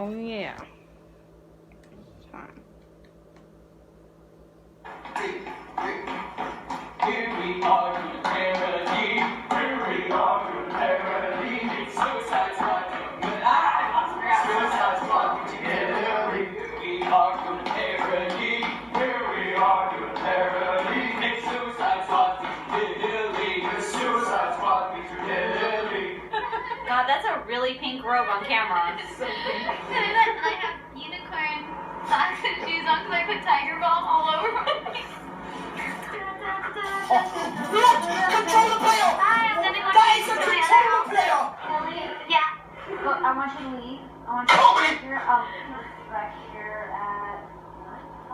Oh yeah. Time. Here we are to the parody. Here we are to the parody. It's Suicide Squad. Suicide Squad together. We are to the parody. Here we are to the parody. It's Suicide Squad together. The Suicide Squad together. God, that's a really pink robe on camera. So pink. And I have unicorn socks and shoes on because I put tiger balm all over my face. Control the player! Hi, I'm gonna go Guys, to my control other the house. player! Yeah. Go, I want you to leave. I want you to leave here. Back here at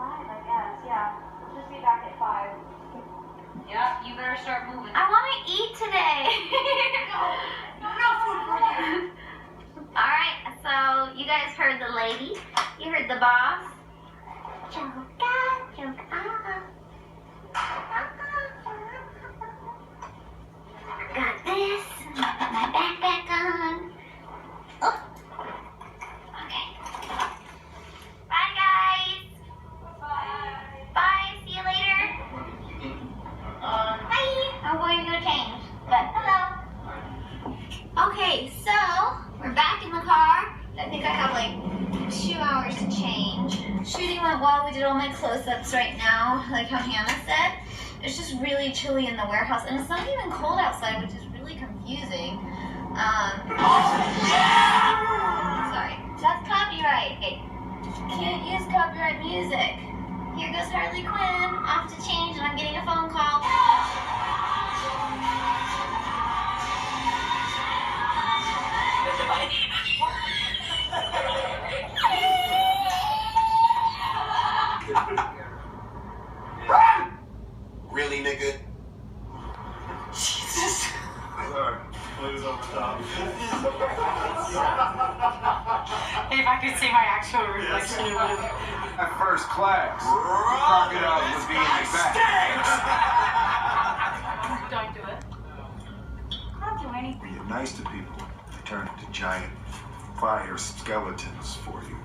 5, I guess. Yeah. Just be back at 5. Yeah, you better start moving. I want to eat today. No food for you! Alright, so you guys heard the lady. You heard the boss. Got this. Put my backpack on. Oh. Okay. Bye, guys. Bye. See you later. Bye. I'm going to go change. But hello. Okay, so we're back in the car. I think I have like 2 hours to change. Shooting went well. We did all my close-ups right now, like how Hannah said. It's just really chilly in the warehouse, and it's not even cold outside, which is really confusing. Sorry, that's copyright. Hey, can't use copyright music. Here goes Harley Quinn, off to change, and I'm getting a phone call. Really, nigga? Jesus. Sorry. It was over the top. If I could see my actual reflection, it would have. At first class, the crocodile would be in the back. Don't do it. I don't do anything. When you're nice to people, they turn into giant fire skeletons for you.